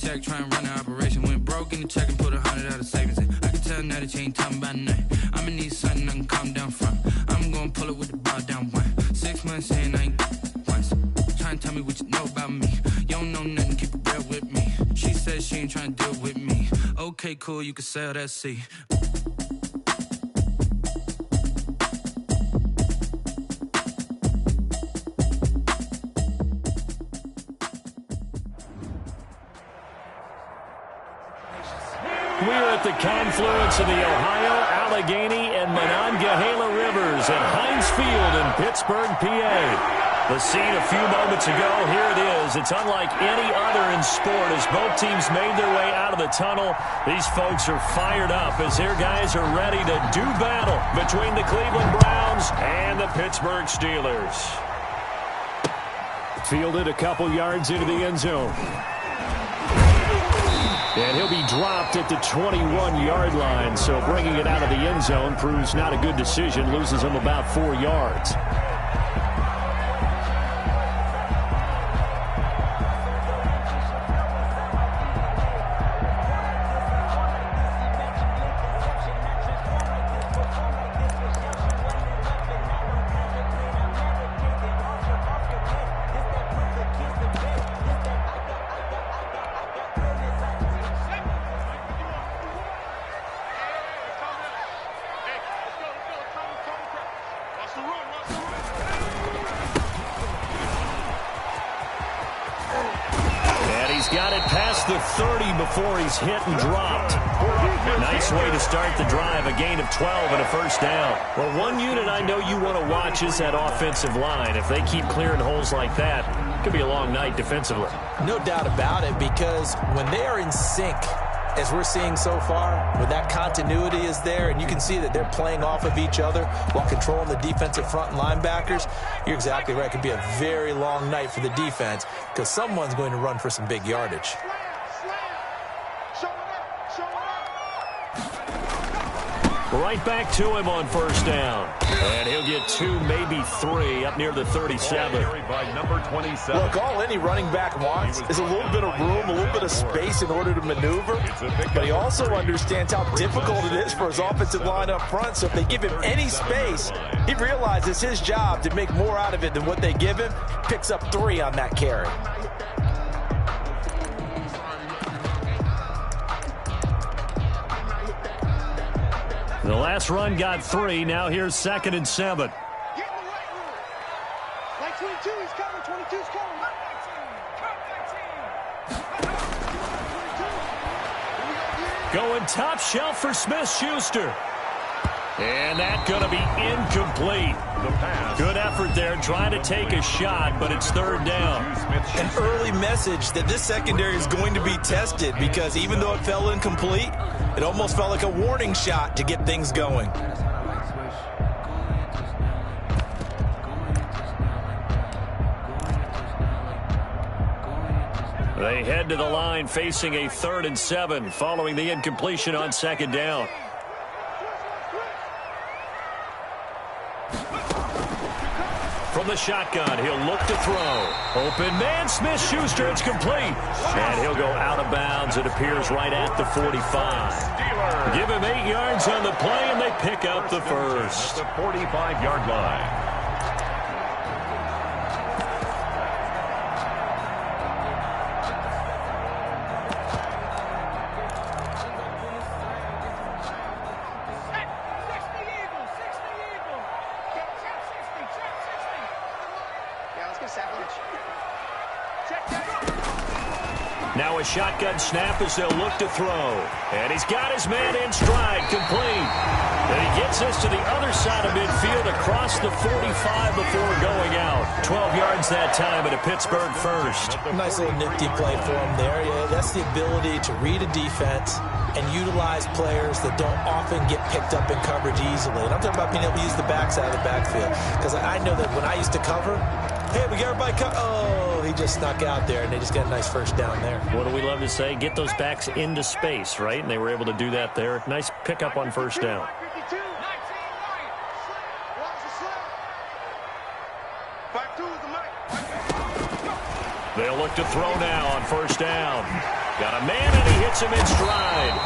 check, try and run the operation. Went broke in the check and put 100 out of savings in. I can tell now that you ain't talking about nothing. I'ma need something I can calm down from. I'm gonna pull it with the bar down one. 6 months in, I ain't once. Try and tell me what you know about me. You don't know nothing, keep it real with me. She said she ain't trying to deal with me. Okay, cool, you can sell that seat. We're at the confluence of the Ohio, Allegheny, and Monongahela Rivers at Heinz Field in Pittsburgh, PA. The scene a few moments ago, here it is. It's unlike any other in sport as both teams made their way out of the tunnel. These folks are fired up as their guys are ready to do battle between the Cleveland Browns and the Pittsburgh Steelers. Fielded a couple yards into the end zone. And he'll be dropped at the 21-yard line, so bringing it out of the end zone proves not a good decision, loses him about 4 yards. Got it past the 30 before he's hit and dropped. Nice way to start the drive, a gain of 12 and a first down. Well, one unit I know you want to watch is that offensive line. If they keep clearing holes like that, it could be a long night defensively. No doubt about it, because when they are in sync, as we're seeing so far, when that continuity is there and you can see that they're playing off of each other while controlling the defensive front and linebackers, you're exactly right. It could be a very long night for the defense because someone's going to run for some big yardage. Right back to him on first down. And he'll get 2, maybe 3 up near the 37. Look, all any running back wants is a little bit of room, a little bit of space in order to maneuver. But he also understands how difficult it is for his offensive line up front. So if they give him any space, he realizes it's his job to make more out of it than what they give him. Picks up 3 on that carry. The last run got 3. Now here's 2nd and 7. Like 22, he's coming. 22's coming. Going top shelf for Smith-Schuster. And that's going to be incomplete. Good effort there trying to take a shot, but it's 3rd down. An early message that this secondary is going to be tested because even though it fell incomplete, it almost felt like a warning shot to get things going. They head to the line facing a 3rd and 7 following the incompletion on 2nd down. From the shotgun, he'll look to throw. Open man, Smith-Schuster, it's complete. And he'll go out of bounds, it appears, right at the 45. Give him 8 yards on the play, and they pick up the first. The 45-yard line. Now a shotgun snap as they'll look to throw. And he's got his man in stride, complete. And he gets us to the other side of midfield across the 45 before going out. 12 yards that time and a Pittsburgh first. Nice little nifty play for him there. Yeah, that's the ability to read a defense and utilize players that don't often get picked up in coverage easily. And I'm talking about being able to use the backside of the backfield. Because I know that when I used to cover, hey, we got everybody cover. Oh, he just snuck out there, and they just got a nice first down there. What do we love to say? Get those backs into space, right? And they were able to do that there. Nice pickup on first down. They'll look to throw now on first down. Got a man, and he hits him in stride.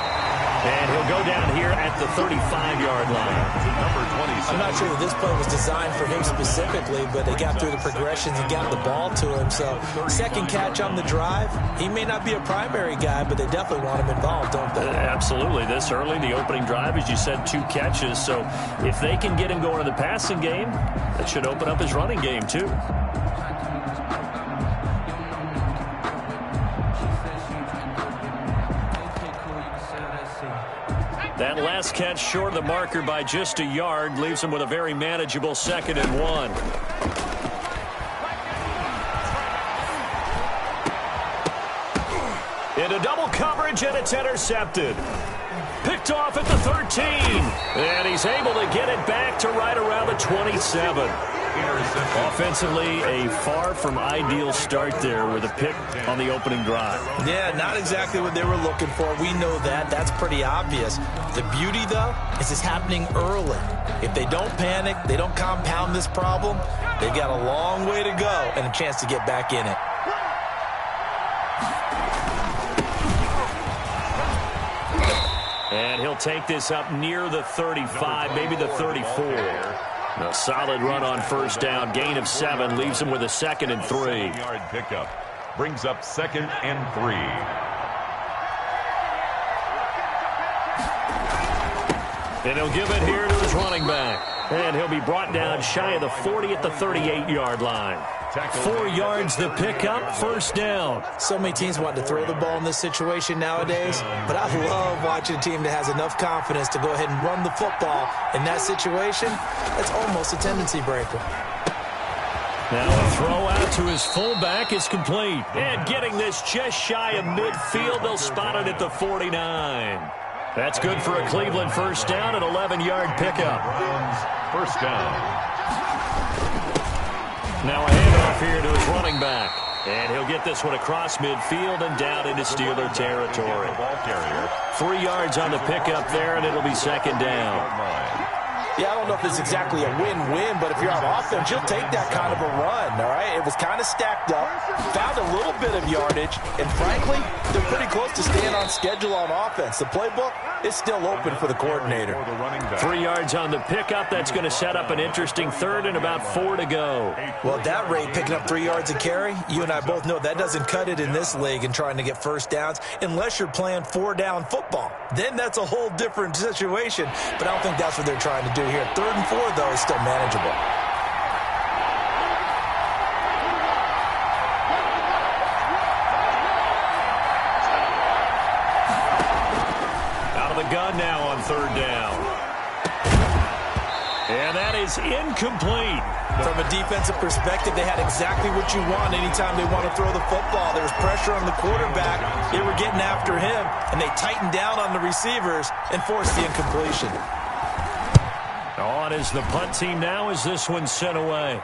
And he'll go down here at the 35-yard line. Number 26. I'm not sure that this play was designed for him specifically, but they got through the progressions and got the ball to him. So second catch on the drive. He may not be a primary guy, but they definitely want him involved, don't they? Absolutely. This early, the opening drive, as you said, 2 catches. So if they can get him going in the passing game, that should open up his running game too. That last catch short of the marker by just a yard leaves him with a very manageable 2nd and 1. Into double coverage, and it's intercepted. Picked off at the 13. And he's able to get it back to right around the 27. Offensively, a far from ideal start there with a pick on the opening drive. Yeah, not exactly what they were looking for. We know that. That's pretty obvious. The beauty, though, is it's happening early. If they don't panic, they don't compound this problem, they've got a long way to go and a chance to get back in it. And he'll take this up near the 35, maybe the 34. A solid run on first down. Gain of 7 leaves him with a 2nd and 3. Yard pickup brings up 2nd and 3. And he'll give it here to his running back. And he'll be brought down shy of the 40 at the 38-yard line. 4 yards the pickup, first down. So many teams want to throw the ball in this situation nowadays, but I love watching a team that has enough confidence to go ahead and run the football. In that situation, that's almost a tendency breaker. Now a throw out to his fullback is complete. And getting this just shy of midfield, they'll spot it at the 49. That's good for a Cleveland first down, an 11-yard pickup. First down. Now a handoff here to his running back. And he'll get this one across midfield and down into Steeler territory. 3 yards on the pickup there, and it'll be 2nd down. Yeah, I don't know if it's exactly a win-win, but if you're on offense, you'll take that kind of a run, all right? It was kind of stacked up, found a little bit of yardage, and frankly, they're pretty close to staying on schedule on offense. The playbook is still open for the coordinator. 3 yards on the pickup. That's going to set up an interesting 3rd and about 4 to go. Well, at that rate, picking up 3 yards a carry, you and I both know that doesn't cut it in this league and trying to get first downs unless you're playing 4-down football. Then that's a whole different situation, but I don't think that's what they're trying to do here. 3rd and 4, though, is still manageable. Out of the gun now on 3rd down. And that is incomplete. From a defensive perspective, they had exactly what you want anytime they want to throw the football. There was pressure on the quarterback. They were getting after him, and they tightened down on the receivers and forced the incompletion. On is the punt team now as this one's sent away.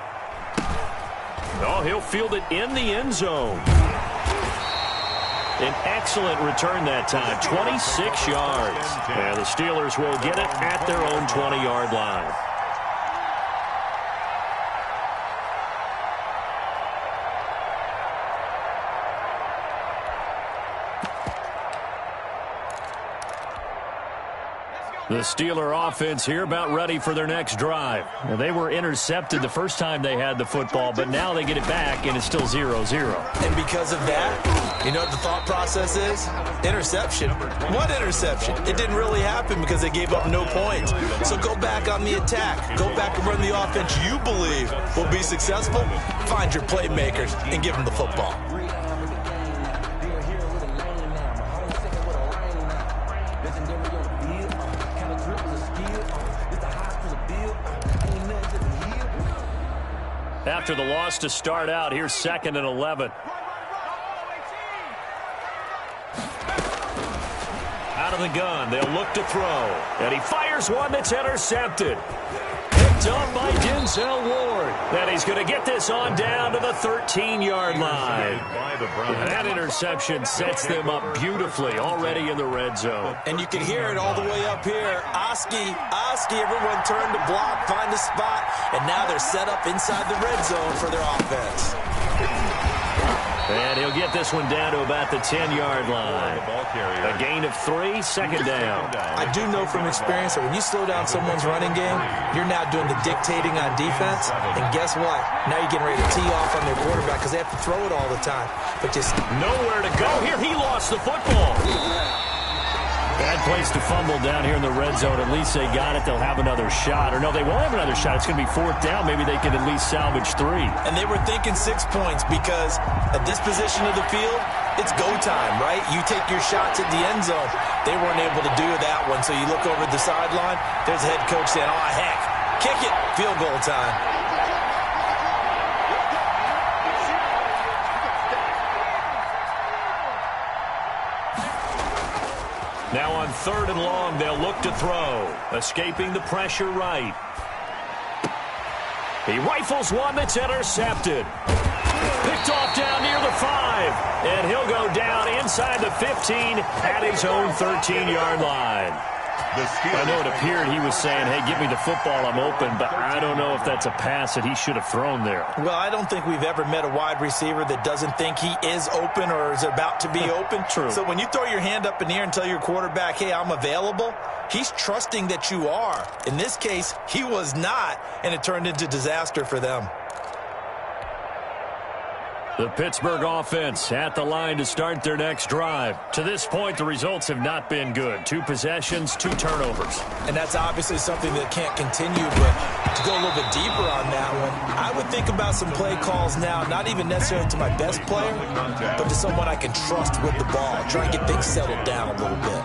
Oh, he'll field it in the end zone. An excellent return that time, 26 yards. And the Steelers will get it at their own 20-yard line. The Steeler offense here about ready for their next drive. Well, they were intercepted the first time they had the football, but now they get it back, and it's still 0-0. And because of that, you know what the thought process is? Interception. What interception? It didn't really happen because they gave up no points. So go back on the attack. Go back and run the offense you believe will be successful. Find your playmakers and give them the football. After the loss to start out, here's 2nd and 11. Out of the gun, they'll look to throw. And he fires one that's intercepted. Picked up by Denzel Ward. And he's going to get this on down to the 13-yard line. That interception sets them up beautifully already in the red zone. And you can hear it all the way up here. Oski, everyone turned to block, find a spot, and now they're set up inside the red zone for their offense. And he'll get this one down to about the 10-yard line. A gain of 3, second down. I do know from experience that when you slow down someone's running game, you're now doing the dictating on defense. And guess what? Now you're getting ready to tee off on their quarterback because they have to throw it all the time. But just nowhere to go here. He lost the football. Bad place to fumble down here in the red zone. At least they got it. They'll have another shot. Or no, they won't have another shot. It's going to be 4th down. Maybe they can at least salvage 3. And they were thinking 6 points because at this position of the field, it's go time, right? You take your shots at the end zone. They weren't able to do that one. So you look over the sideline. There's the head coach saying, oh, heck, kick it. Field goal time. Now on 3rd and long, they'll look to throw. Escaping the pressure right. He rifles one that's intercepted. Picked off down near the 5. And he'll go down inside the 15 at his own 13-yard line. I know it appeared he was saying, hey, give me the football, I'm open, but I don't know if that's a pass that he should have thrown there. Well, I don't think we've ever met a wide receiver that doesn't think he is open or is about to be open. True. So when you throw your hand up in the air and tell your quarterback, hey, I'm available, he's trusting that you are. In this case, he was not, and it turned into disaster for them. The Pittsburgh offense at the line to start their next drive. To this point, the results have not been good. 2 possessions, 2 turnovers. And that's obviously something that can't continue, but to go a little bit deeper on that one, I would think about some play calls now, not even necessarily to my best player, but to someone I can trust with the ball. Try and get things settled down a little bit.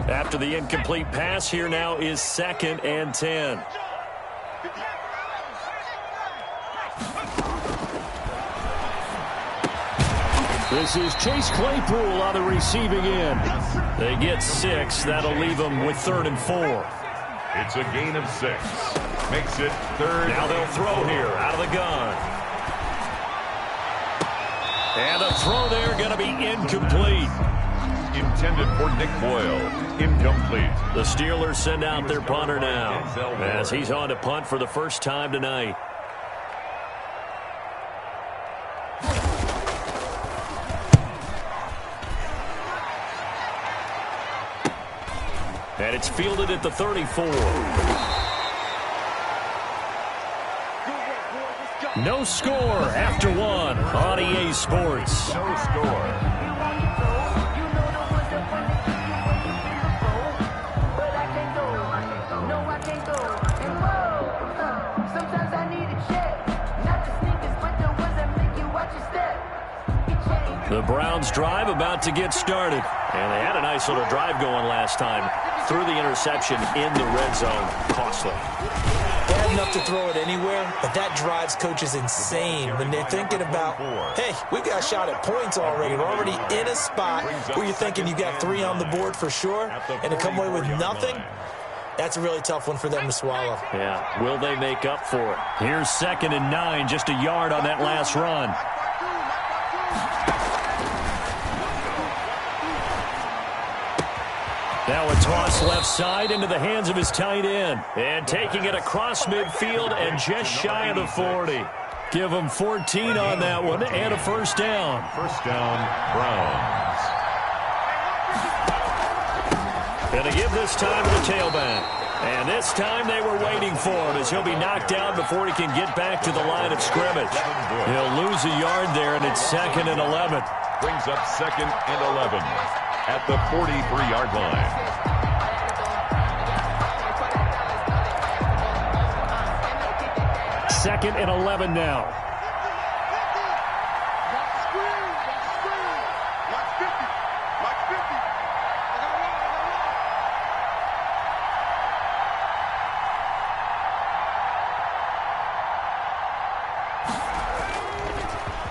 After the incomplete pass, here now is 2nd and 10. This is Chase Claypool on the receiving end. They get 6. That'll leave them with 3rd and 4. It's a gain of 6. Makes it 3rd. Now they'll throw here out of the gun. And the throw there going to be incomplete. Intended for Nick Boyle. Incomplete. The Steelers send out their punter now as he's on to punt for the first time tonight. And it's fielded at the 34. No score after 1 on EA Sports. No score. The Browns drive about to get started. And they had a nice little drive going last time. Threw the interception in the red zone. Costly. Bad enough to throw it anywhere, but that drives coaches insane when they're thinking about, hey, we've got a shot at points already. We're already in a spot where you're thinking you got 3 on the board for sure, and to come away with nothing, that's a really tough one for them to swallow. Yeah, will they make up for it? Here's 2nd and 9, just a yard on that last run. Now a toss left side into the hands of his tight end. And taking it across midfield and just shy of the 40. Give him 14 on that one and a first down. First down, Browns. Gonna give this time to the tailback. And this time they were waiting for him as he'll be knocked down before he can get back to the line of scrimmage. He'll lose a yard there, and it's 2nd and 11. Brings up 2nd and 11 at the 43-yard line. Second and 11 now.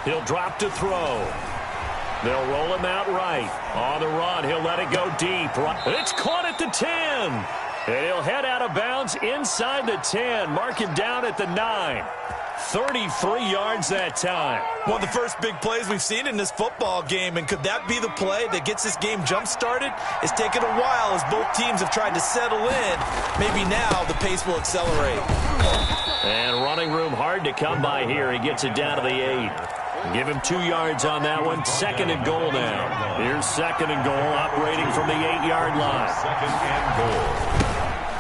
He'll drop to throw. They'll roll him out right. On the run, he'll let it go deep. It's caught at the 10. And he'll head out of bounds inside the 10. Mark him down at the 9. 33 yards that time. One of the first big plays we've seen in this football game, and could that be the play that gets this game jump-started? It's taken a while as both teams have tried to settle in. Maybe now the pace will accelerate. And running room hard to come by here. He gets it down to the 8. Give him 2 yards on that one. 2nd and goal now. Here's 2nd and goal, operating from the 8-yard line. 2nd and goal.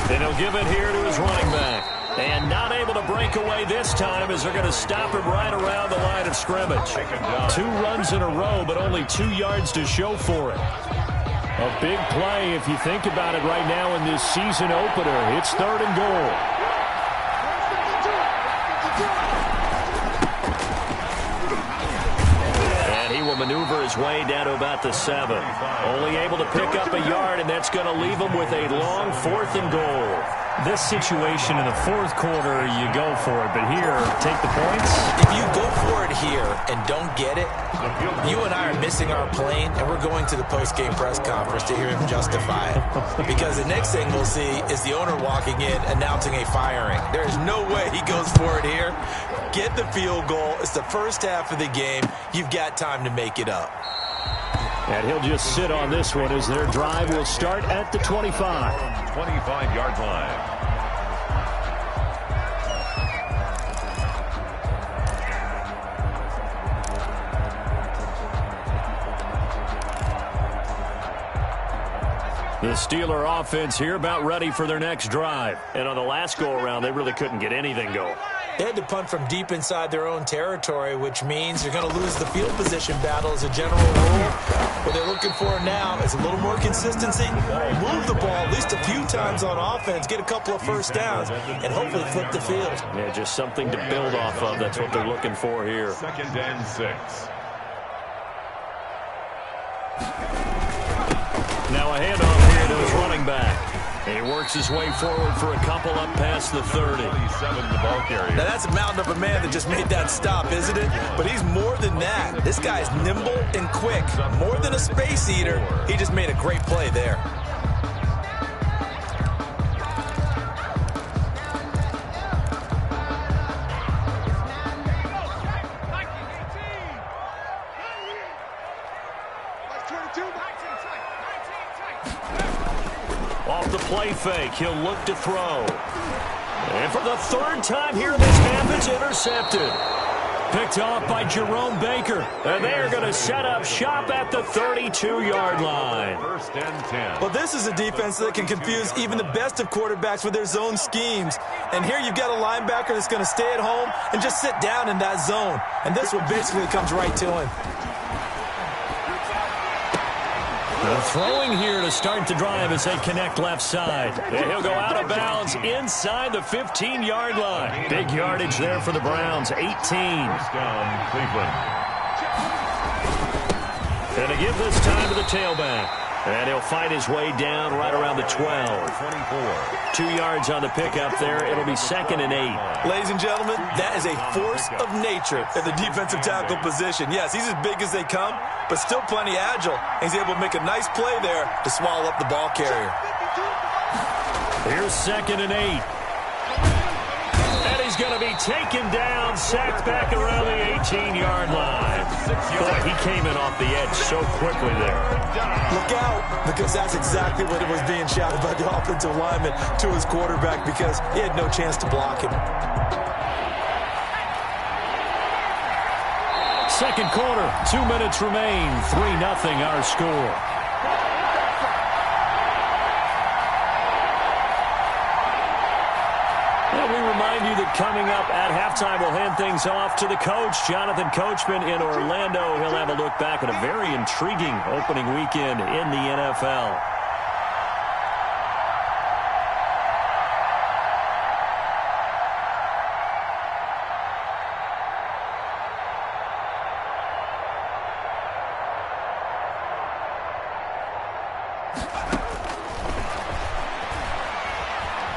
And he'll give it here to his running back. And not able to break away this time as they're going to stop him right around the line of scrimmage. 2 runs in a row, but only 2 yards to show for it. A big play if you think about it right now in this season opener. It's 3rd and goal. And he will maneuver his way down to about the 7. Only able to pick up a yard, and that's going to leave him with a long 4th and goal. This situation in the 4th quarter, you go for it. But here, take the points. If you go for it here and don't get it, you and I are missing our plane, and we're going to the post-game press conference to hear him justify it. Because the next thing we'll see is the owner walking in announcing a firing. There is no way he goes for it here. Get the field goal. It's the first half of the game. You've got time to make it up. And he'll just sit on this one as their drive will start at the 25. 25-yard line. The Steeler offense here about ready for their next drive. And on the last go-around, they really couldn't get anything going. They had to punt from deep inside their own territory, which means you're going to lose the field position battle as a general rule. What they're looking for now is a little more consistency, move the ball at least a few times on offense, get a couple of first downs, and hopefully flip the field. Yeah, just something to build off of. That's what they're looking for here. 2nd and 6. Now a handoff here to his running back. He works his way forward for a couple up past the 30. 37, the ball carrier. Now that's a mountain of a man that just made that stop, isn't it? But he's more than that. This guy's nimble and quick. More than a space eater. He just made a great play there. Off the play fake, he'll look to throw. And for the 3rd time here in this half, it's intercepted. Picked off by Jerome Baker. And they are going to set up shop at the 32-yard line. 1st and 10. Well, this is a defense that can confuse even the best of quarterbacks with their zone schemes. And here you've got a linebacker that's going to stay at home and just sit down in that zone. And this one basically comes right to him. Throwing here to start the drive as they connect left side. And he'll go out of bounds inside the 15-yard line. Big yardage there for the Browns, 18. First down, Cleveland. And to give this time to the tailback. And he'll fight his way down right around the 12. 24. 2 yards on the pickup there. It'll be 2nd and 8. Ladies and gentlemen, that is a force of nature at the defensive tackle position. Yes, he's as big as they come, but still plenty agile. He's able to make a nice play there to swallow up the ball carrier. Here's 2nd and 8. And he's going to be taken down, sacked back around the 18-yard line. Boy, he came in off the edge so quickly there. Look out, because that's exactly what it was being shouted by the offensive lineman to his quarterback, because he had no chance to block him. 2nd quarter, 2 minutes remain. 3-0 our score. And we remind you that coming up at halftime, we'll hand things off to the coach, Jonathan Coachman in Orlando. He'll have a look back at a very intriguing opening weekend in the NFL.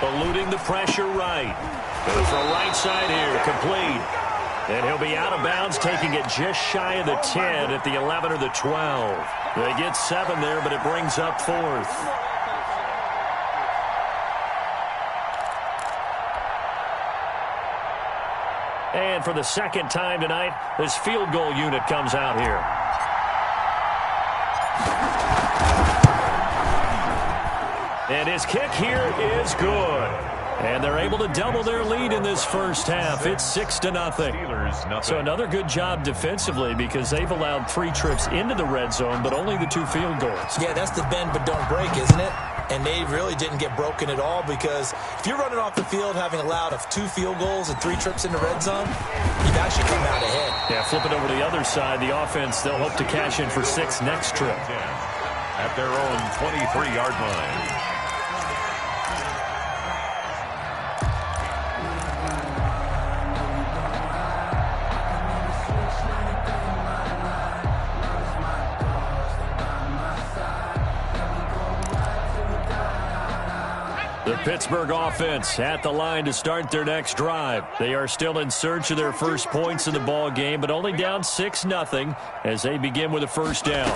Eluding the pressure right. Goes for right side here, complete. And he'll be out of bounds, taking it just shy of the 10 at the 11 or the 12. They get 7 there, but it brings up 4th. And for the second time tonight, this field goal unit comes out here. And his kick here is good. And they're able to double their lead in this first half. It's 6-0. So another good job defensively because they've allowed 3 trips into the red zone, but only the 2 field goals. Yeah, that's the bend but don't break, isn't it? And they really didn't get broken at all because if you're running off the field having allowed 2 field goals and 3 trips in the red zone, you've actually come out ahead. Yeah, flip it over to the other side. The offense, they'll hope to cash in for 6 next trip. At their own 23-yard line. The Pittsburgh offense at the line to start their next drive. They are still in search of their first points in the ball game, but only down 6-0 as they begin with a first down.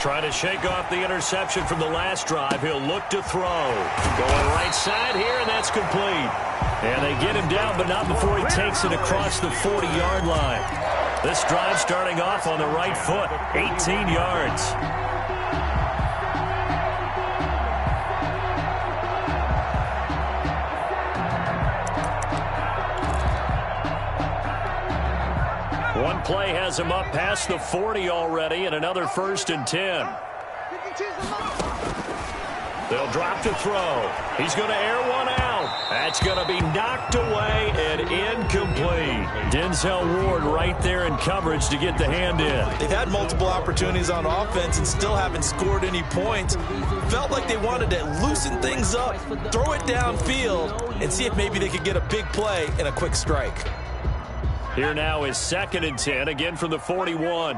Trying to shake off the interception from the last drive. He'll look to throw. Going right side here, and that's complete. And they get him down, but not before he takes it across the 40-yard line. This drive starting off on the right foot, 18 yards. One play has him up past the 40 already, and another 1st and 10. They'll drop to throw. He's going to air one out. That's going to be knocked away and incomplete. Denzel Ward right there in coverage to get the hand in. They've had multiple opportunities on offense and still haven't scored any points. Felt like they wanted to loosen things up, throw it downfield, and see if maybe they could get a big play and a quick strike. Here now is 2nd and 10, again from the 41.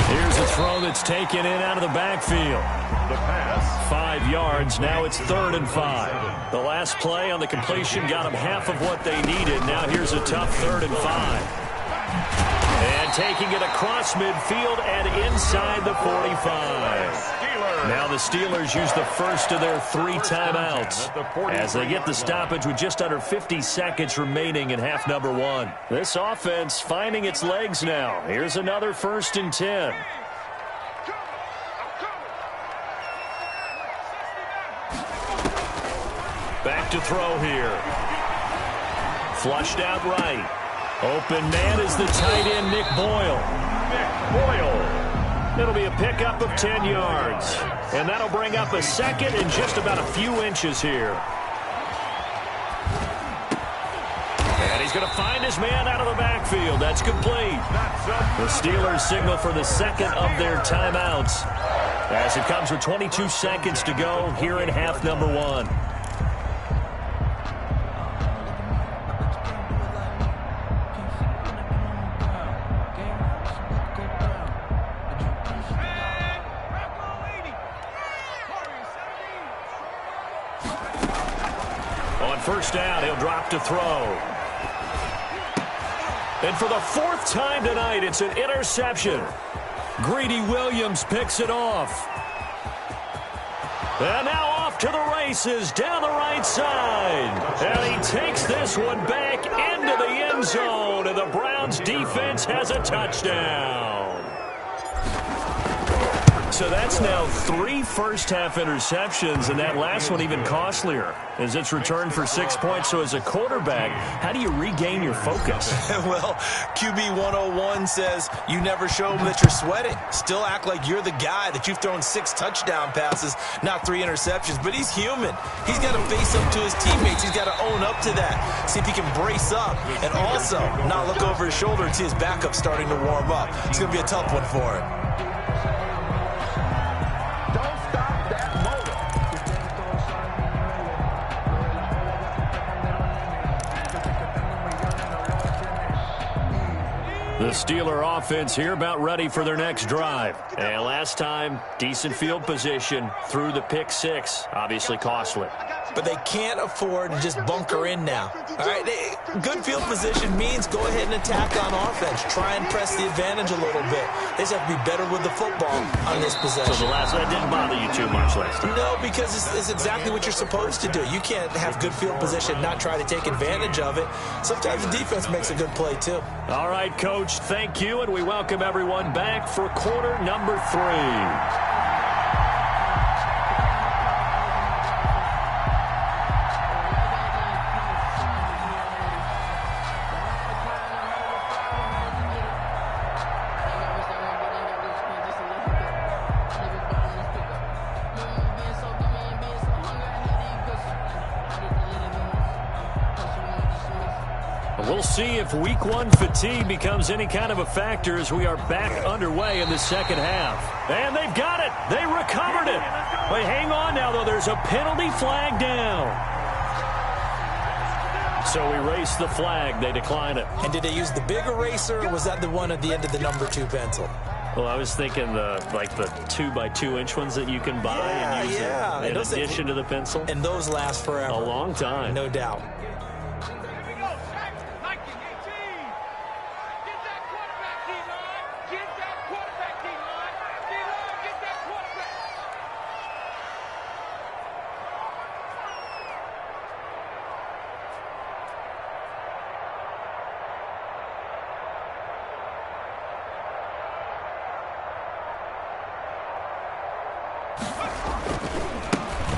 Here's a throw that's taken in out of the backfield. The pass. 5 yards, now it's 3rd and 5. The last play on the completion got them half of what they needed. Now here's a tough 3rd and 5. And taking it across midfield and inside the 45. Now the Steelers use the first of their 3 timeouts as they get the stoppage with just under 50 seconds remaining in half number 1. This offense finding its legs now. Here's another 1st and 10. Back to throw here. Flushed out right. Open man is the tight end, Nick Boyle. It'll be a pickup of 10 yards. And that'll bring up a 2nd and just about a few inches here. And he's going to find his man out of the backfield. That's complete. The Steelers signal for the 2nd of their timeouts as it comes with 22 seconds to go here in half number 1. First down, he'll drop to throw. And for the 4th time tonight, it's an interception. Greedy Williams picks it off. And now off to the races down the right side. And he takes this one back into the end zone. And the Browns defense has a touchdown. So that's now 3 first-half interceptions, and that last one even costlier as it's returned for 6 points. So as a quarterback, how do you regain your focus? Well, QB 101 says you never show them that you're sweating. Still act like you're the guy that you've thrown 6 touchdown passes, not 3 interceptions. But he's human. He's got to face up to his teammates. He's got to own up to that. See if he can brace up and also not look over his shoulder and see his backup starting to warm up. It's going to be a tough one for him. The Steeler offense here about ready for their next drive. And last time, decent field position through the pick six. Obviously costly. But they can't afford to just bunker in now. All right, good field position means go ahead and attack on offense. Try and press the advantage a little bit. They just have to be better with the football on this possession. So that didn't bother you too much last time? No, because it's exactly what you're supposed to do. You can't have good field position and not try to take advantage of it. Sometimes the defense makes a good play, too. All right, Coach, thank you, and we welcome everyone back for quarter number 3. We'll see if week 1 fatigue becomes any kind of a factor as we are back underway in the second half. And they've got it. They recovered it. But hang on now, though. There's a penalty flag down. So erase the flag. They decline it. And did they use the big eraser, or was that the one at the end of the number 2 pencil? Well, I was thinking the 2x2-inch ones that you can buy and use in addition to the pencil. And those last forever. A long time. No doubt.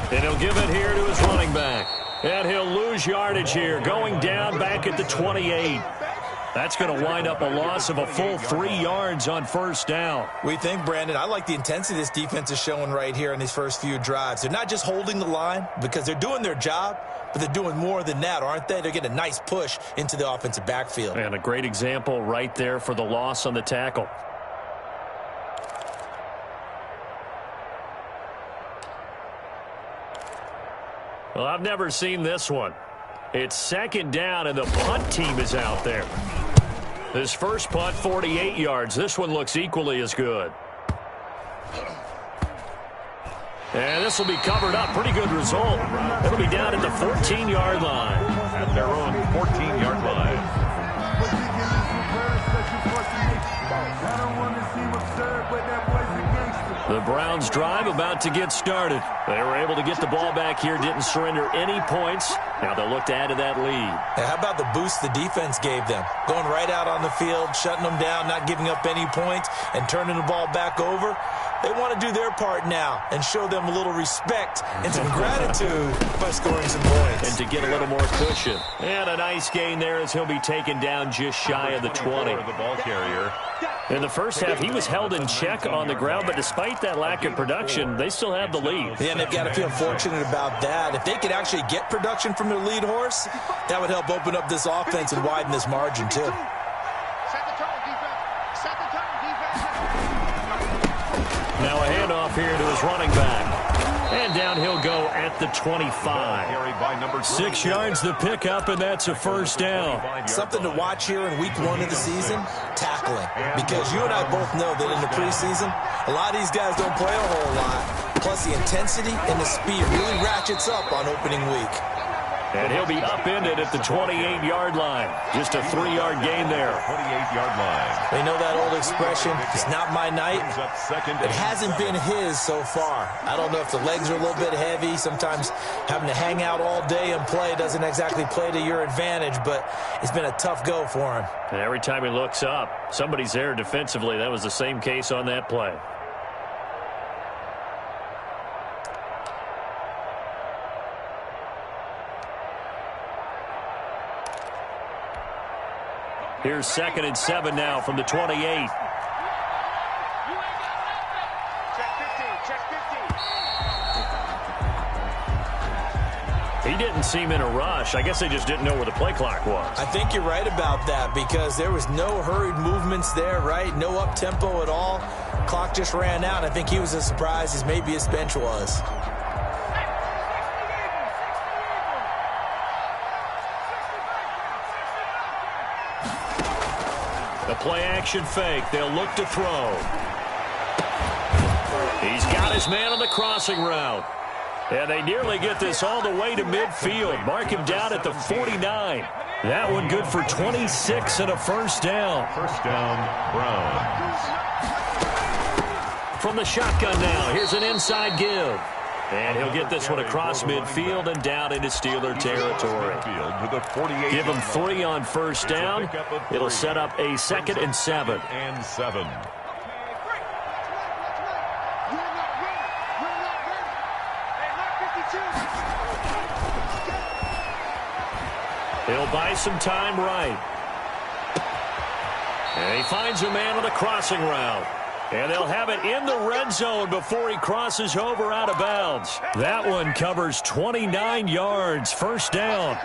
And he'll give it here to his running back. And he'll lose yardage here, going down back at the 28. That's going to wind up a loss of a full 3 yards on first down. We think, Brandon, I like the intensity this defense is showing right here in these first few drives. They're not just holding the line because they're doing their job, but they're doing more than that, aren't they? They're getting a nice push into the offensive backfield. And a great example right there for the loss on the tackle. Well, I've never seen this one. It's second down, and the punt team is out there. His first punt, 48 yards. This one looks equally as good. And this will be covered up. Pretty good result. It'll be down at the 14-yard line. At their own 14-yard line. The Browns drive about to get started. They were able to get the ball back here, didn't surrender any points. Now they'll look to add to that lead. Now, how about the boost the defense gave them? Going right out on the field, shutting them down, not giving up any points, and turning the ball back over. They want to do their part now and show them a little respect and some gratitude by scoring some points. And to get a little more cushion. And a nice gain there as he'll be taken down just shy of the 20. The ball carrier. In the first half, he was held in check on the ground, but despite that lack of production, they still have the lead. Yeah, and they've got to feel fortunate about that. If they could actually get production from their lead horse, that would help open up this offense and widen this margin, too. Now a handoff here to his running back. And down he'll go at the 25. 6 yards the pickup, and that's a first down. Something to watch here in week 1 of the season, tackling. Because you and I both know that in the preseason, a lot of these guys don't play a whole lot. Plus the intensity and the speed really ratchets up on opening week. And he'll be upended at the 28-yard line. Just a 3-yard gain there. 28-yard line. They know that old expression, it's not my night. It hasn't been his so far. I don't know if the legs are a little bit heavy. Sometimes having to hang out all day and play doesn't exactly play to your advantage, but it's been a tough go for him. And every time he looks up, somebody's there defensively. That was the same case on that play. Here's 2nd and 7 now from the 28. He didn't seem in a rush. I guess they just didn't know where the play clock was. I think you're right about that because there was no hurried movements there, right? No up-tempo at all. Clock just ran out. I think he was as surprised as maybe his bench was. The play-action fake. They'll look to throw. He's got his man on the crossing route. And they nearly get this all the way to midfield. Mark him down at the 49. That one good for 26 and a first down. First down, Browns. From the shotgun now, here's an inside give. And he'll get this one across midfield and down into Steeler territory. Give him 3 on first down. It'll set up a 2nd and 7. He'll buy some time right. And he finds a man on the crossing route. And they'll have it in the red zone before he crosses over out of bounds. That one covers 29 yards. First down.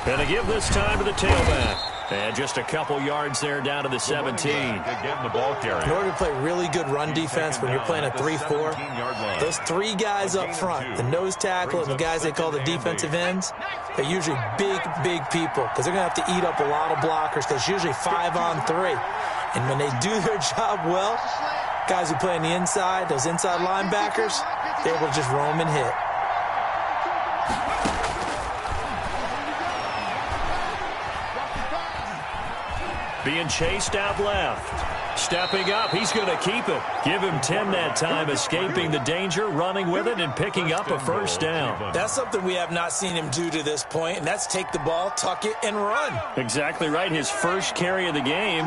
And to give this time to the tailback. And just a couple yards there down to the 17. In order to play really good run defense when you're playing a 3-4, those 3 guys up front, the nose tackle and the guys they call the defensive ends, they're usually big people because they're going to have to eat up a lot of blockers because it's usually 5 on 3. And when they do their job well, guys who play on the inside, those inside linebackers, they're able to just roam and hit. Being chased out left. Stepping up, he's going to keep it. Give him 10 that time, escaping the danger, running with it, and picking up a first down. That's something we have not seen him do to this point, and that's take the ball, tuck it, and run. Exactly right. His first carry of the game.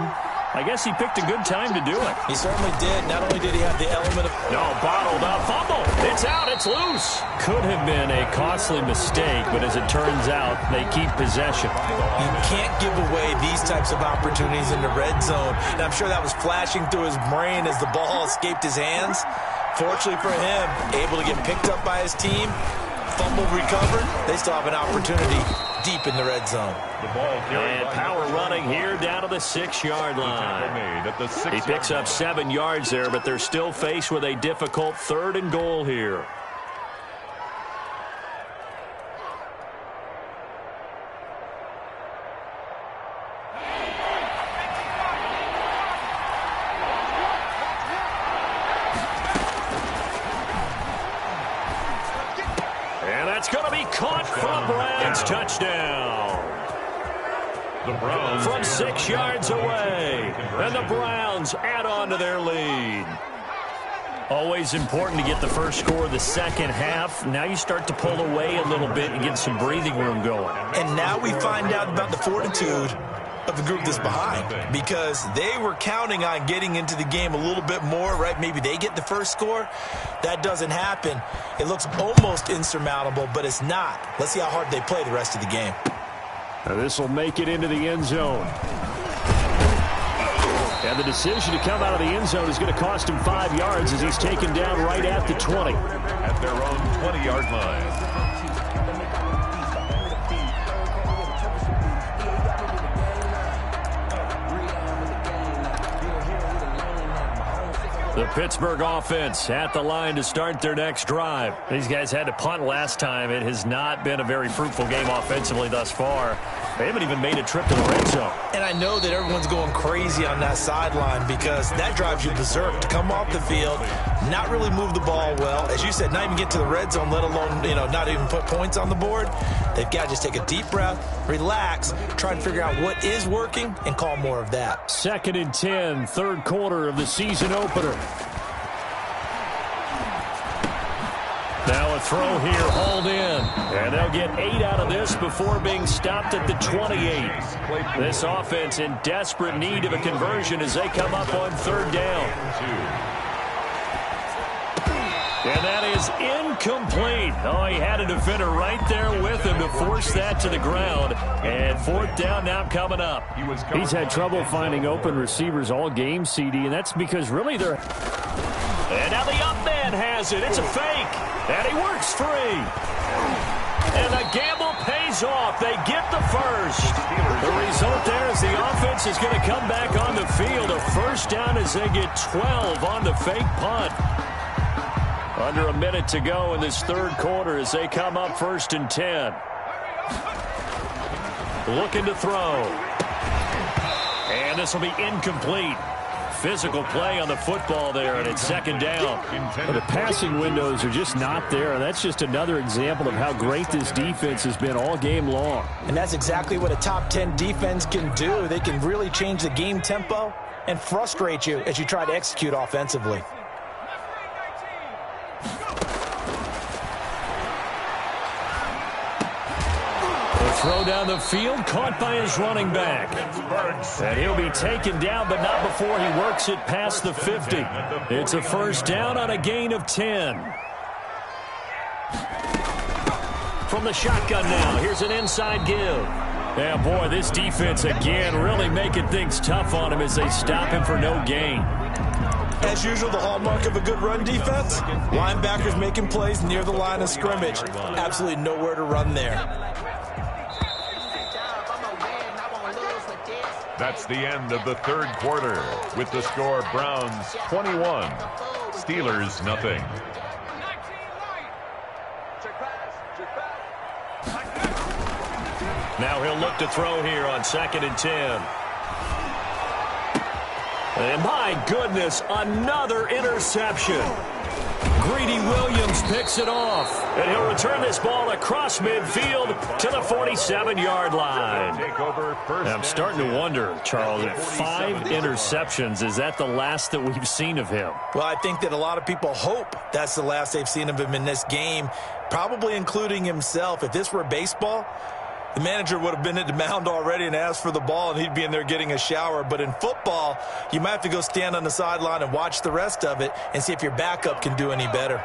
I guess he picked a good time to do it. He certainly did. Not only did he have the element of... No, bottled up. Fumble. It's out. It's loose. Could have been a costly mistake, but as it turns out, they keep possession. You can't give away these types of opportunities in the red zone. And I'm sure that was flashing through his brain as the ball escaped his hands. Fortunately for him, able to get picked up by his team, fumbled, recovered. They still have an opportunity deep in the red zone. And power running here down to the 6-yard line. He picks up 7 yards there, but they're still faced with a difficult 3rd and goal here. And that's going to be caught for a Browns touchdown. From 6 yards away. And the Browns add on to their lead. Always important to get the first score of the second half. Now you start to pull away a little bit and get some breathing room going. And now we find out about the fortitude of the group that's behind, because they were counting on getting into the game a little bit more, right? Maybe they get the first score. That doesn't happen. It looks almost insurmountable, but it's not. Let's see how hard they play the rest of the game. This will make it into the end zone. And the decision to come out of the end zone is going to cost him 5 yards as he's taken down right at the 20. At their own 20-yard line. The Pittsburgh offense at the line to start their next drive. These guys had to punt last time. It has not been a very fruitful game offensively thus far. They haven't even made a trip to the red zone. And I know that everyone's going crazy on that sideline because that drives you berserk to come off the field, not really move the ball well. As you said, not even get to the red zone, let alone, not even put points on the board. They've got to just take a deep breath, relax, try and figure out what is working, and call more of that. 2nd and 10, 3rd quarter of the season opener. Now a throw here, hauled in. And they'll get 8 out of this before being stopped at the 28. This offense in desperate need of a conversion as they come up on 3rd down. And that is incomplete. Oh, he had a defender right there with him to force that to the ground. And 4th down now coming up. He's had trouble finding open receivers all game, CD, and that's because really they're... And now the up man has it. It's a fake. And he works free. And the gamble pays off. They get the first. The result there is the offense is going to come back on the field. A first down as they get 12 on the fake punt. Under a minute to go in this third quarter as they come up 1st and 10. Looking to throw. And this will be incomplete. Physical play on the football there, and it's 2nd down. Well, the passing windows are just not there, and that's just another example of how great this defense has been all game long. And that's exactly what a top 10 defense can do. They can really change the game tempo and frustrate you as you try to execute offensively. Throw down the field, caught by his running back. And he'll be taken down, but not before he works it past the 50. It's a 1st down on a gain of 10. From the shotgun now, here's an inside give. Yeah, boy, this defense again really making things tough on him as they stop him for no gain. As usual, the hallmark of a good run defense, linebackers making plays near the line of scrimmage. Absolutely nowhere to run there. That's the end of the third quarter with the score Browns 21, Steelers nothing. Now he'll look to throw here on 2nd and 10. And my goodness, another interception. Greedy Williams picks it off, and he'll return this ball across midfield to the 47-yard line. I'm starting to wonder, Charles, at 5 interceptions, is that the last that we've seen of him? Well, I think that a lot of people hope that's the last they've seen of him in this game, probably including himself. If this were baseball, the manager would have been at the mound already and asked for the ball, and he'd be in there getting a shower. But in football, you might have to go stand on the sideline and watch the rest of it and see if your backup can do any better.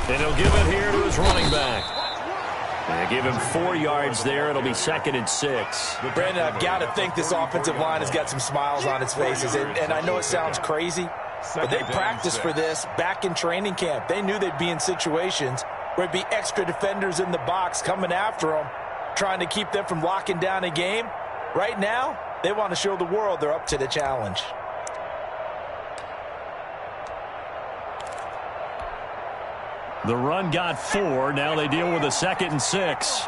And he'll give it here to his running back. And give him 4 yards there. It'll be 2nd and 6. Brandon, I've got to think this offensive line has got some smiles on its faces. And I know it sounds crazy, but they practiced for this back in training camp. They knew they'd be in situations where it'd be extra defenders in the box coming after them, trying to keep them from locking down a game. Right now, they want to show the world they're up to the challenge. The run got 4. Now they deal with a 2nd and 6.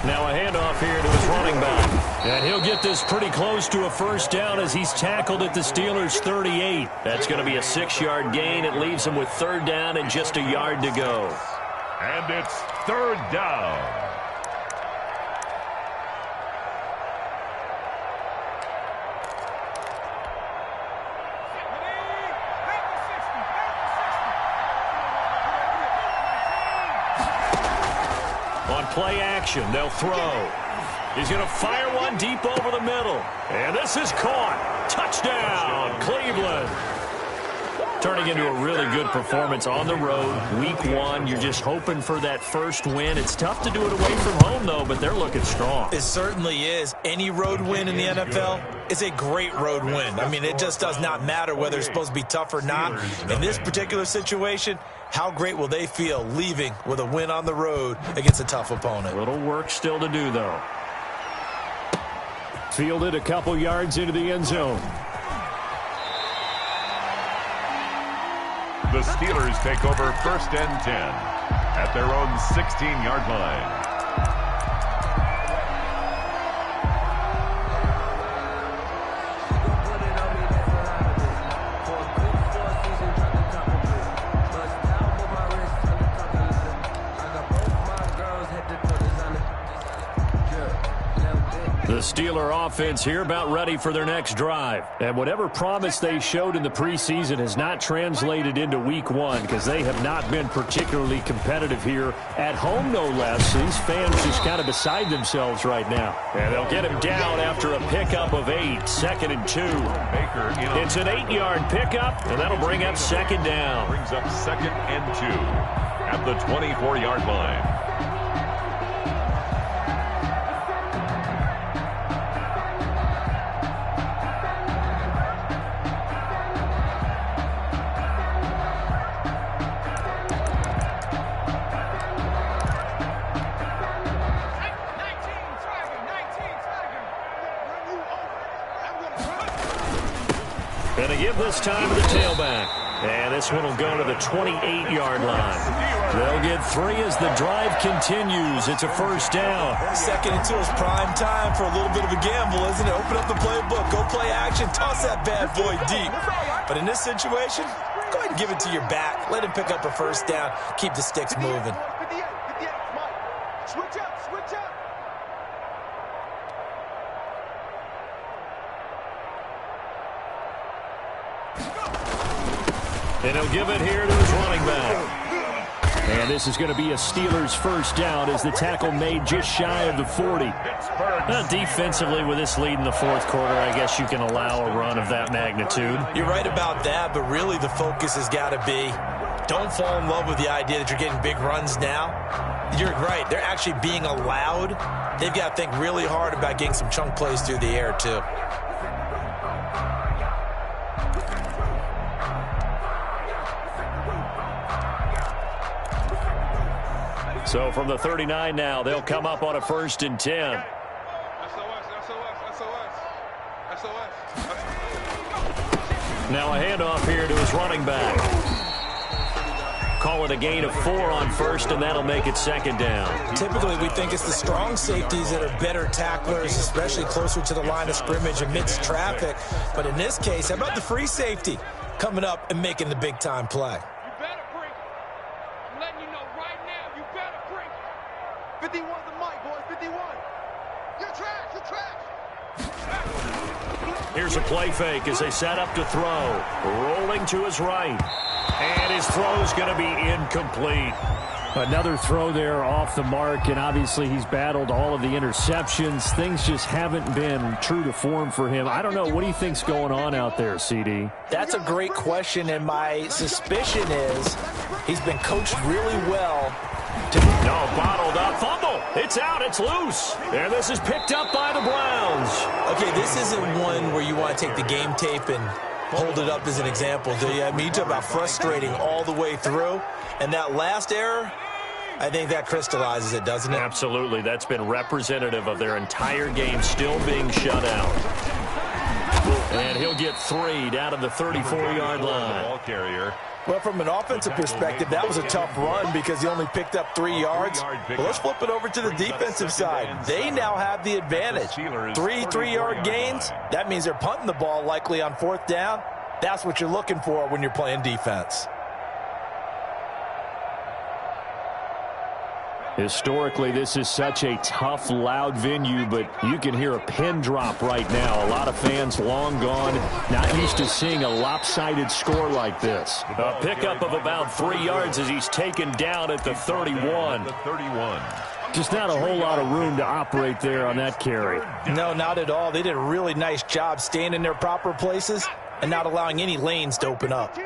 Now a handoff here to his running back. And he'll get this pretty close to a 1st down as he's tackled at the Steelers' 38. That's going to be a 6-yard gain. It leaves him with 3rd down and just a yard to go. And it's 3rd down. On play action, they'll throw. He's going to fire one deep over the middle. And this is caught. Touchdown, Cleveland. Turning into a really good performance on the road. Week 1, you're just hoping for that first win. It's tough to do it away from home, though, but they're looking strong. It certainly is. Any road win in the NFL is a great road win. I mean, it just does not matter whether it's supposed to be tough or not. In this particular situation, how great will they feel leaving with a win on the road against a tough opponent? Little work still to do, though. Fielded a couple yards into the end zone. The Steelers take over 1st and 10 at their own 16-yard line. The Steeler offense here about ready for their next drive. And whatever promise they showed in the preseason has not translated into week 1 because they have not been particularly competitive here at home, no less. These fans just kind of beside themselves right now. And they'll get him down after a pickup of 8, 2nd and 2. It's an 8-yard pickup, and that'll bring up 2nd down. Brings up 2nd and 2 at the 24-yard line. Going to give this time to the tailback. And this one will go to the 28-yard line. They'll get 3 as the drive continues. It's a first down. 2nd and 2 is prime time for a little bit of a gamble, isn't it? Open up the playbook, go play action, toss that bad boy deep. But in this situation, go ahead and give it to your back. Let him pick up a first down. Keep the sticks moving. Switch up, switch up. And he'll give it here to his running back. And this is going to be a Steelers first down as the tackle made just shy of the 40. Defensively, with this lead in the fourth quarter, I guess you can allow a run of that magnitude. You're right about that, but really the focus has got to be don't fall in love with the idea that you're getting big runs now. You're right. They're actually being allowed. They've got to think really hard about getting some chunk plays through the air, too. So from the 39 now, they'll come up on a 1st and 10. Now a handoff here to his running back. Call it a gain of 4 on 1st, and that'll make it 2nd down. Typically, we think it's the strong safeties that are better tacklers, especially closer to the line of scrimmage amidst traffic. But in this case, how about the free safety coming up and making the big-time play? 51 the mic, boys. 51. You're trash. You're trash. Here's a play fake as they set up to throw. Rolling to his right. And his throw is going to be incomplete. Another throw there off the mark, and obviously he's battled all of the interceptions. Things just haven't been true to form for him. I don't know. What do you think's going on out there, CD? That's a great question, and my suspicion is he's been coached really well. No, bottled up. Fumble. It's out. It's loose. And this is picked up by the Browns. Okay, this isn't one where you want to take the game tape and hold it up as an example, do you? I mean, you talk about frustrating all the way through. And that last error, I think that crystallizes it, doesn't it? Absolutely. That's been representative of their entire game still being shut out. And he'll get 3 down to the 34-yard line. Ball carrier. Well, from an offensive perspective, that was a tough run because he only picked up 3 yards. Well, let's flip it over to the defensive side. They now have the advantage. 3 3-yard gains. That means they're punting the ball likely on 4th down. That's what you're looking for when you're playing defense. Historically, this is such a tough, loud venue, but you can hear a pin drop right now. A lot of fans long gone, not used to seeing a lopsided score like this. A pickup of about 3 yards as he's taken down at the 31. Just not a whole lot of room to operate there on that carry. No, not at all. They did a really nice job staying in their proper places and not allowing any lanes to open up.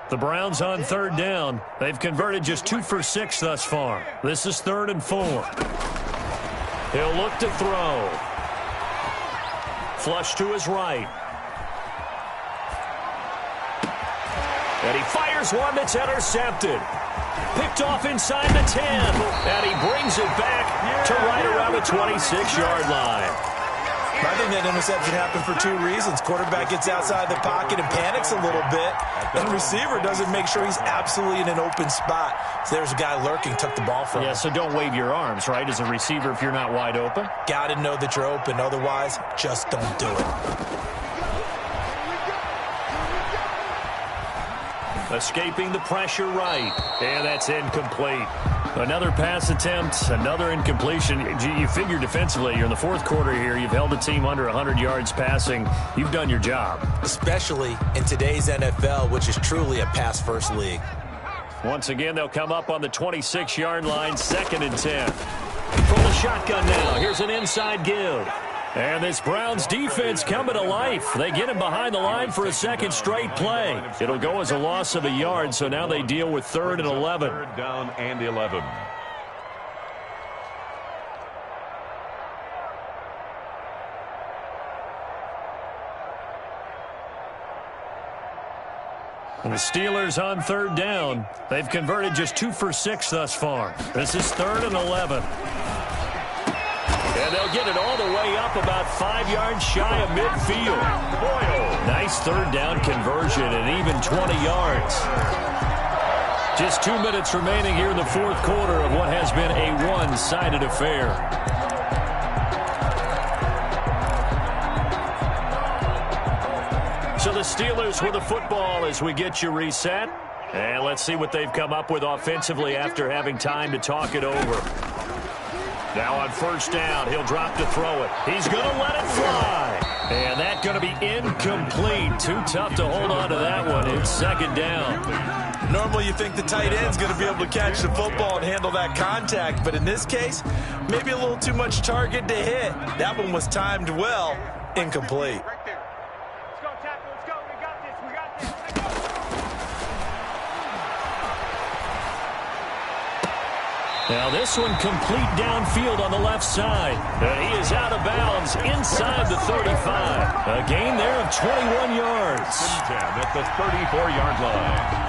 The Browns on 3rd down. They've converted just 2 for 6 thus far. This is 3rd and 4. He'll look to throw. Flush to his right. And he fires one that's intercepted. Picked off inside the 10. And he brings it back to right around the 26-yard line. I think that interception happened for 2 reasons. Quarterback gets outside the pocket and panics a little bit. And the receiver doesn't make sure he's absolutely in an open spot. So there's a guy lurking, took the ball from him. Yeah, so don't wave your arms, right, as a receiver if you're not wide open? Got to know that you're open. Otherwise, just don't do it. Escaping the pressure right. And that's incomplete. Another pass attempt, another incompletion. You figure defensively, you're in the 4th quarter here. You've held the team under 100 yards passing. You've done your job. Especially in today's NFL, which is truly a pass-first league. Once again, they'll come up on the 26-yard line, 2nd and 10. From the shotgun now, here's an inside give. And this Browns defense coming to life. They get him behind the line for a 2nd straight play. It'll go as a loss of a yard, so now they deal with 3rd and 11. 3rd down and 11. And the Steelers on 3rd down. They've converted just 2 for 6 thus far. This is 3rd and 11. And And they'll get it all the way up about 5 yards shy of midfield. Nice third down conversion and even 20 yards. Just 2 minutes remaining here in the fourth quarter of what has been a one-sided affair. So the Steelers with the football as we get you reset. And let's see what they've come up with offensively after having time to talk it over. Now on first down, he'll drop to throw it. He's going to let it fly. And that's going to be incomplete. Too tough to hold on to that one. It's second down. Normally you think the tight end's going to be able to catch the football and handle that contact. But in this case, maybe a little too much target to hit. That one was timed well. Incomplete. Now this one complete downfield on the left side. And he is out of bounds inside the 35. A gain there of 21 yards. At the 34-yard line.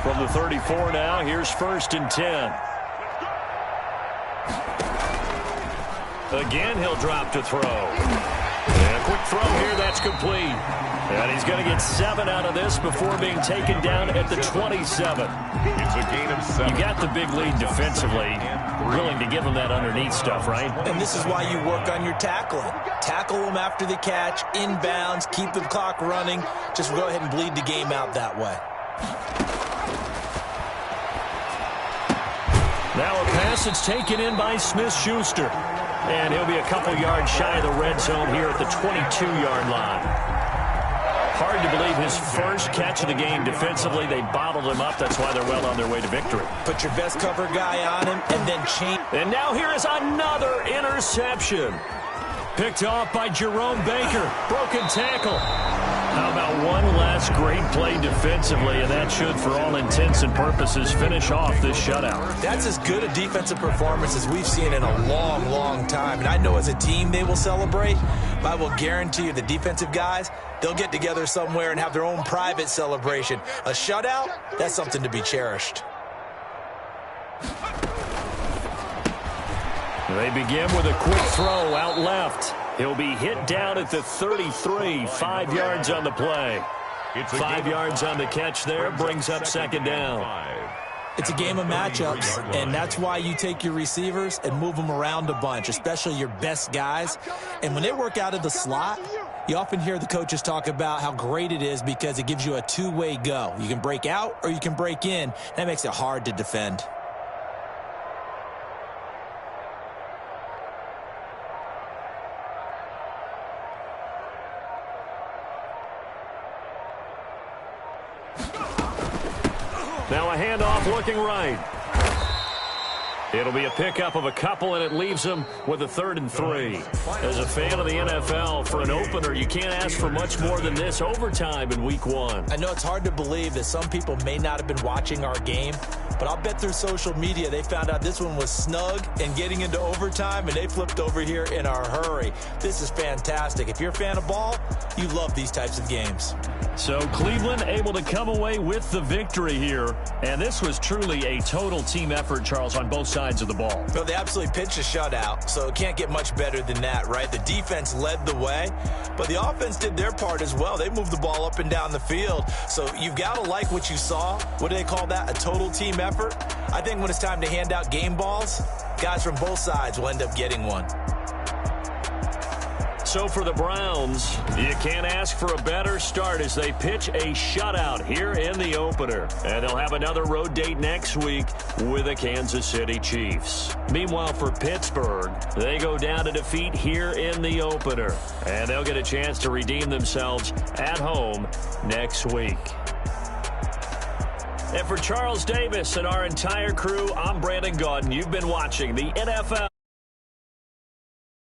From the 34 now, here's first and 10. Again, he'll drop to throw. And a quick throw here, that's complete. And he's going to get 7 out of this before being taken down at the 27. It's a gain of 7. You got the big lead defensively. Willing to give him that underneath stuff, right? And this is why you work on your tackling. Tackle them after the catch, inbounds, keep the clock running. Just go ahead and bleed the game out that way. Now a pass that's taken in by Smith-Schuster. And he'll be a couple yards shy of the red zone here at the 22-yard line. Hard to believe his first catch of the game defensively. They bottled him up. That's why they're well on their way to victory. Put your best cover guy on him and then change. And now here is another interception. Picked off by Jerome Baker. Broken tackle. How about one last great play defensively, and that should, for all intents and purposes, finish off this shutout. That's as good a defensive performance as we've seen in a long, long time. And I know as a team they will celebrate, but I will guarantee you the defensive guys, they'll get together somewhere and have their own private celebration. A shutout, that's something to be cherished. They begin with a quick throw out left. He'll be hit down at the 33, 5 yards on the play. 5 yards on the catch there, brings up second down. It's a game of matchups, and that's why you take your receivers and move them around a bunch, especially your best guys. And when they work out of the slot, you often hear the coaches talk about how great it is because it gives you a two-way go. You can break out or you can break in. That makes it hard to defend. Now a handoff looking right. It'll be a pickup of a couple, and it leaves them with a 3rd and 3. As a fan of the NFL, for an opener, you can't ask for much more than this. Overtime in Week 1. I know it's hard to believe that some people may not have been watching our game, but I'll bet through social media they found out this one was snug and getting into overtime, and they flipped over here in a hurry. This is fantastic. If you're a fan of ball, you love these types of games. So Cleveland able to come away with the victory here. And this was truly a total team effort, Charles, on both sides of the ball. Well, they absolutely pitched a shutout, so it can't get much better than that, right? The defense led the way, but the offense did their part as well. They moved the ball up and down the field. So you've got to like what you saw. What do they call that? A total team effort? I think when it's time to hand out game balls, guys from both sides will end up getting one. So for the Browns, you can't ask for a better start as they pitch a shutout here in the opener. And they'll have another road date next week with the Kansas City Chiefs. Meanwhile, for Pittsburgh, they go down to defeat here in the opener. And they'll get a chance to redeem themselves at home next week. And for Charles Davis and our entire crew, I'm Brandon Gaudin. You've been watching the NFL.